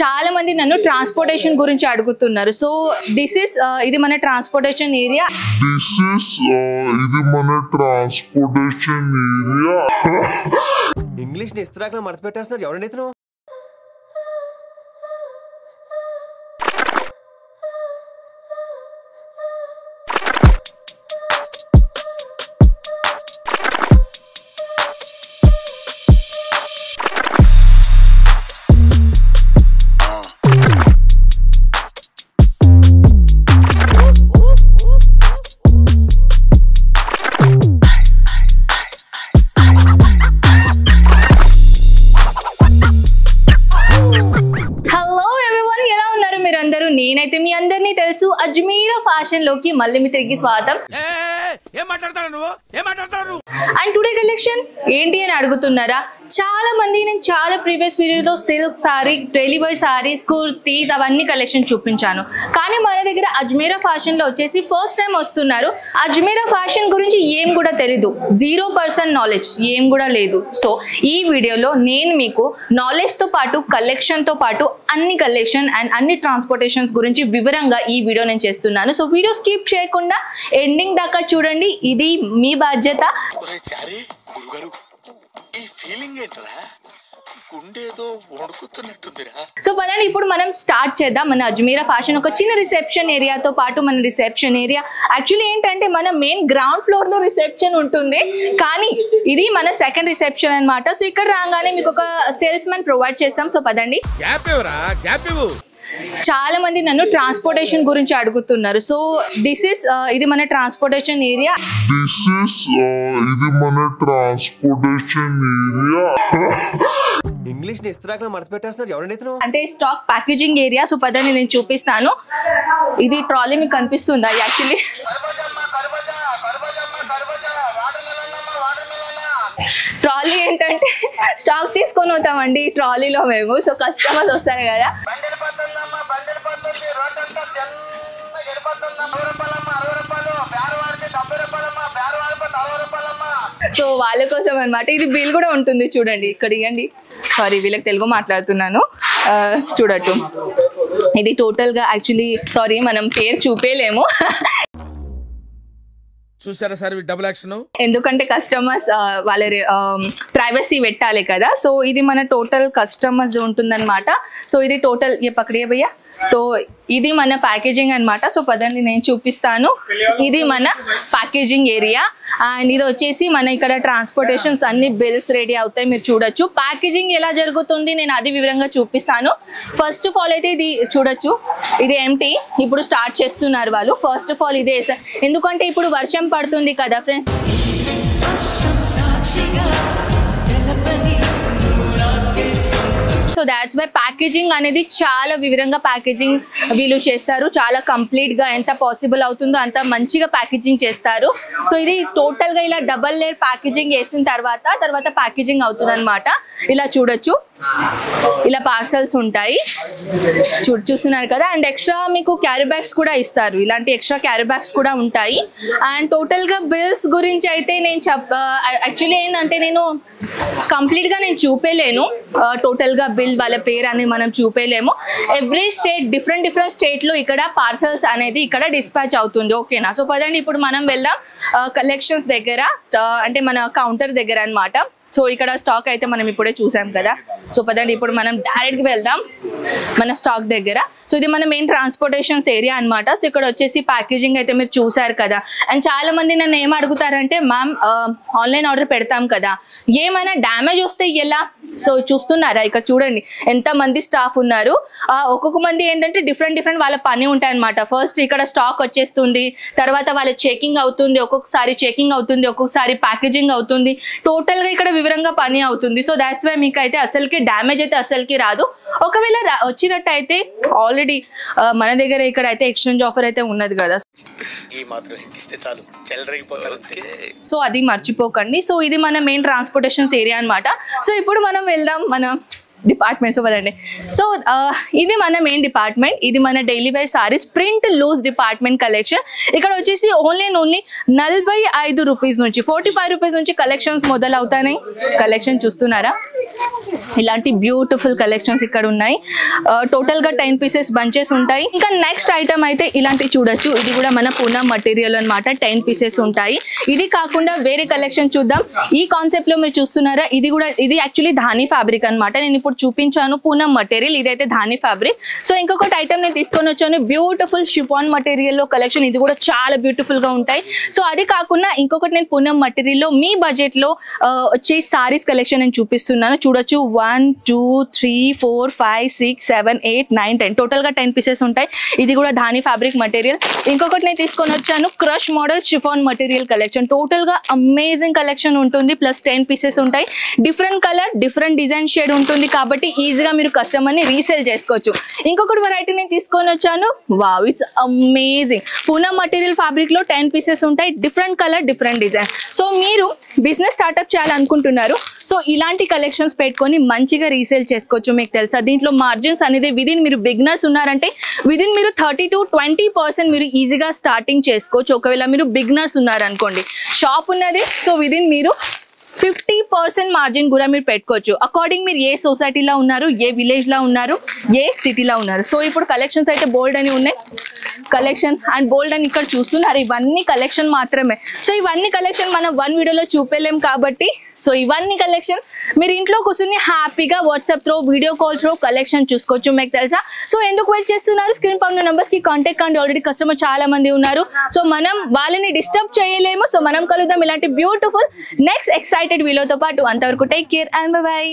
చాలా మంది నన్ను ట్రాన్స్పోర్టేషన్ గురించి అడుగుతున్నారు. సో దిస్ ఇస్ ఇది మన ట్రాన్స్పోర్టేషన్ ఏరియా. ఇంగ్లీష్ ని ఇస్త్రాకులో మడత పెట్టేస్తున్నాడు ఎవరండి ఇతను? నేనైతే మీ అందరినీ తెలుసు అజ్మీరా ఫ్యాషన్ లోకి మళ్ళీ మీ తిరిగి స్వాగతం. అండ్ టుడే కలెక్షన్ ఏంటి అని అడుగుతున్నారా? చాలా మంది నేను చాలా ప్రీవియస్ వీడియోలో silk sorry, delivery saris, kurtis అవన్నీ కలెక్షన్ చూపించాను. కానీ మన దగ్గర అజ్మీరా ఫ్యాషన్ లో వచ్చేసి ఫస్ట్ టైం వస్తున్నారు. అజ్మీరా ఫ్యాషన్ గురించి ఏం కూడా తెలీదు, 0% నాలెడ్జ్ ఏం కూడా లేదు. సో ఈ వీడియోలో నేను మీకు నాలెడ్జ్ తో పాటు కలెక్షన్ తో పాటు అన్ని కలెక్షన్ అండ్ అన్ని ట్రాన్స్పోర్టేషన్స్ గురించి వివరంగా ఈ వీడియో నేను చేస్తున్నాను. సో వీడియో స్కిప్ చేయకుండా ఎండింగ్ దాకా చూడండి, ఇది మీ బాధ్యత. సో పదండి ఇప్పుడు మనం స్టార్ట్ చేద్దాం. మన అజ్మీరా ఫ్యాషన్ ఒక చిన్న రిసెప్షన్ ఏరియాతో పాటు మన రిసెప్షన్ ఏరియా యాక్చువల్లీ ఏంటంటే మన మెయిన్ గ్రౌండ్ ఫ్లోర్ లో రిసెప్షన్ ఉంటుంది, కానీ ఇది మన సెకండ్ రిసెప్షన్ అన్నమాట. సో ఇక్కడ రాగానే మీకు ఒక సేల్స్ మ్యాన్ ప్రొవైడ్ చేస్తాం. సో పదండి. చాలా మంది నన్ను ట్రాన్స్పోర్టేషన్ గురించి అడుగుతున్నారు. సో దిస్ ఇస్ ఇది మన ట్రాన్స్పోర్టేషన్ ఏరియా. ఇంగ్లీష్ ని ఇస్త్రాకులో మడత పెట్టేస్తున్నాడు ఎవరండి ఇతను? అంటే స్టాక్ ప్యాకేజింగ్ ఏరియా. సో పదండి నేను చూపిస్తాను. ఇది ట్రాలీ మీకు కనిపిస్తుందా? యాక్చువల్లీ ట్రాలీ ఏంటంటే స్టాక్ తీసుకొని పోతామండి ఈ ట్రాలీలో మేము. సో కస్టమర్స్ వస్తారు కదా, సో వాళ్ళ కోసం అనమాట. ఇది బిల్ కూడా ఉంటుంది చూడండి, ఇక్కడ ఇవ్వండి. సారీ వీళ్ళకి తెలుగు మాట్లాడుతున్నాను, చూడట్టు. ఇది టోటల్ గా యాక్చువల్లీ సారీ మనం పేరు చూపేయలేము, చూసారా సార్ డబుల్ యాక్షన్, ఎందుకంటే కస్టమర్స్ వాళ్ళ ప్రైవసీ పెట్టాలి కదా. సో ఇది మన టోటల్ కస్టమర్స్ ఉంటుందన్నమాట. సో ఇది టోటల్ ఏ పక్కడే భయ్యా. సో ఇది మన ప్యాకేజింగ్ అనమాట. సో పదండి నేను చూపిస్తాను. ఇది మన ప్యాకేజింగ్ ఏరియా అండ్ ఇది వచ్చేసి మన ఇక్కడ ట్రాన్స్పోర్టేషన్స్ అన్ని బిల్స్ రెడీ అవుతాయి, మీరు చూడొచ్చు. ప్యాకేజింగ్ ఎలా జరుగుతుంది నేను అది వివరంగా చూపిస్తాను. ఫస్ట్ ఆఫ్ ఆల్ అయితే ఇది చూడొచ్చు, ఇది ఎంటీ. ఇప్పుడు స్టార్ట్ చేస్తున్నారు వాళ్ళు. ఫస్ట్ ఆఫ్ ఆల్ ఇదే, ఎందుకంటే ఇప్పుడు వర్షం పడుతుంది కదా friends. So that's why packaging అనేది చాలా వివరంగా ప్యాకేజింగ్ వీళ్ళు చేస్తారు. చాలా కంప్లీట్ గా ఎంత పాసిబుల్ అవుతుందో అంత మంచిగా ప్యాకేజింగ్ చేస్తారు. సో ఇది టోటల్ గా ఇలా డబల్ లేయర్ ప్యాకేజింగ్ చేసిన తర్వాత ప్యాకేజింగ్ అవుతుంది అనమాట. ఇలా చూడొచ్చు, ఇలా పార్సల్స్ ఉంటాయి చూస్తున్నారు కదా. అండ్ ఎక్స్ట్రా మీకు క్యారీ బ్యాగ్స్ కూడా ఇస్తారు, ఇలాంటి ఎక్స్ట్రా క్యారీ బ్యాగ్స్ కూడా ఉంటాయి. అండ్ టోటల్ గా బిల్స్ గురించి అయితే నేను యాక్చువల్లీ ఏంటంటే నేను కంప్లీట్ గా నేను చూపేలేను. టోటల్ గా బిల్ వాళ్ళ పేరు అని మనం చూపేలేము. ఎవ్రీ స్టేట్ డిఫరెంట్ స్టేట్ లో ఇక్కడ పార్సల్స్ అనేది ఇక్కడ డిస్పాచ్ అవుతుంది, ఓకేనా. సో పదండి ఇప్పుడు మనం వెళ్దాం కలెక్షన్స్ దగ్గర, అంటే మన కౌంటర్ దగ్గర అన్నమాట. సో ఇక్కడ స్టాక్ అయితే మనం ఇప్పుడే చూసాం కదా. సో పదండి ఇప్పుడు మనం డైరెక్ట్గా వెళ్దాం మన స్టాక్ దగ్గర. సో ఇది మన మెయిన్ ట్రాన్స్పోర్టేషన్స్ ఏరియా అనమాట. సో ఇక్కడ వచ్చేసి ప్యాకేజింగ్ అయితే మీరు చూసారు కదా. అండ్ చాలా మంది నన్ను ఏం అడుగుతారంటే, మ్యామ్ ఆన్లైన్ ఆర్డర్ పెడతాం కదా, ఏమైనా డ్యామేజ్ వస్తే ఎలా? సో చూస్తున్నారా ఇక్కడ చూడండి ఎంతమంది స్టాఫ్ ఉన్నారు. ఒక్కొక్క మంది ఏంటంటే డిఫరెంట్ వాళ్ళ పని ఉంటాయి అనమాట. ఫస్ట్ ఇక్కడ స్టాక్ వచ్చేస్తుంది, తర్వాత వాళ్ళ చెకింగ్ అవుతుంది, ఒక్కొక్కసారి చెకింగ్ అవుతుంది, ఒక్కొక్కసారి ప్యాకేజింగ్ అవుతుంది, టోటల్ గా ఇక్కడ వివరంగా పని అవుతుంది. సో దాట్స్ వై మీకు అయితే అసలుకి డ్యామేజ్ అయితే అసలుకి రాదు. ఒకవేళ వచ్చినట్టు అయితే ఆల్రెడీ మన దగ్గర ఇక్కడ అయితే ఎక్స్చేంజ్ ఆఫర్ అయితే ఉన్నది కదా, సో అది మర్చిపోకండి. సో ఇది మన మెయిన్ ట్రాన్స్పోర్టేషన్స్ ఏరియా అనమాట. సో ఇప్పుడు మనం వెళ్దాం మన డిపార్ట్మెంట్. సో పదండి. సో ఇది మన మెయిన్ డిపార్ట్మెంట్, ఇది మన daily wear sarees print loose department collection. ఇక్కడ వచ్చేసి ఓన్లీ 45 రూపీస్ నుంచి 45 రూపీస్ నుంచి కలెక్షన్స్ మొదలవుతాయి. కలెక్షన్ చూస్తున్నారా, ఇలాంటి బ్యూటిఫుల్ కలెక్షన్స్ ఇక్కడ ఉన్నాయి. టోటల్ గా 10 పీసెస్ బంచెస్ ఉంటాయి. ఇంకా నెక్స్ట్ ఐటమ్ అయితే ఇలాంటి చూడొచ్చు, ఇది కూడా మన పూనం మటీరియల్ అన్నమాట. 10 పీసెస్ ఉంటాయి. ఇది కాకుండా వేరే కలెక్షన్ చూద్దాం. ఈ కాన్సెప్ట్ లో మీరు చూస్తున్నారా, ఇది యాక్చువల్లీ ధాని ఫ్యాబ్రిక్ అన్నమాట. నేను ఇప్పుడు చూపించాను పూనం మటీరియల్, ఇదైతే ధాని ఫ్యాబ్రిక్. సో ఇంకొకటి ఐటమ్ నేను తీసుకొని వచ్చాను, బ్యూటిఫుల్ షిఫాన్ మటీరియల్ లో కలెక్షన్. ఇది కూడా చాలా బ్యూటిఫుల్ గా ఉంటాయి. సో అది కాకుండా ఇంకొకటి నేను పూనం మటీరియల్ లో మీ బడ్జెట్ లో వచ్చే సారీస్ కలెక్షన్ నేను చూపిస్తున్నాను. చూడొచ్చు 1 2 3 4 5 6 7 8 9 10 టోటల్ గా 10 పీసెస్ ఉంటాయి. ఇది కూడా ధాని ఫ్యాబ్రిక్ మటీరియల్. ఇంకొకటి నేను తీసుకొని వచ్చాను crush model chiffon material collection. Total గా అమేజింగ్ కలెక్షన్ ఉంటుంది. ప్లస్ 10 పీసెస్ ఉంటాయి. Different colour different design shade ఉంటుంది కాబట్టి ఈజీగా మీరు కస్టమర్ ని రీసేల్ చేసుకోవచ్చు. ఇంకొకటి వెరైటీ నేను తీసుకొని వచ్చాను, wow it's amazing. Poonam material fabric లో 10 పీసెస్ ఉంటాయి. Different colour different design. So మీరు బిజినెస్ స్టార్ట్అప్ చేయాలనుకుంటున్నారు, సో ఇలాంటి కలెక్షన్స్ పెట్టుకొని మంచిగా రీసేల్ చేసుకోవచ్చు. మీకు తెలుసా దీంట్లో మార్జిన్స్ అనేది విదిన్ మీరు బిగినర్స్ ఉన్నారంటే విదిన్ మీరు 30 to 20% మీరు ఈజీగా స్టార్టింగ్ చేసుకోవచ్చు. ఒకవేళ మీరు బిగినర్స్ ఉన్నారనుకోండి, షాప్ ఉన్నది, సో విదిన్ మీరు 50% మార్జిన్ కూడా మీరు పెట్టుకోవచ్చు. అకార్డింగ్ మీరు ఏ సొసైటీలో ఉన్నారు, ఏ విలేజ్ లో ఉన్నారు, ఏ సిటీలో ఉన్నారు. సో ఇప్పుడు కలెక్షన్స్ అయితే బోల్డ్ అని ఉన్నాయి. కలెక్షన్ అండ్ బోల్డ్ అని ఇక్కడ చూస్తున్నారు, ఇవన్నీ కలెక్షన్ మాత్రమే. సో ఇవన్నీ కలెక్షన్ మనం 1 వీడియోలో చూపలేం కాబట్టి, సో ఇవన్నీ కలెక్షన్ మీరు ఇంట్లో కూర్చుని హ్యాపీగా WhatsApp throw video call throw collection చూసుకోవచ్చు. మీకు తెలుసా. సో ఎందుకు వెయిట్ చేస్తున్నారు, స్క్రీన్ పై ఉన్న నంబర్స్ కి కాంటాక్ట్ కండి. ఆల్రెడీ కస్టమర్ చాలా మంది ఉన్నారు, సో మనం వాళ్ళని డిస్టర్బ్ చేయలేము. సో మనం కలుద్దాం ఇలాంటి బ్యూటిఫుల్ నెక్స్ట్ ఎక్సైటెడ్ వీడియోతో పాటు. అంతవరకు take care and by by.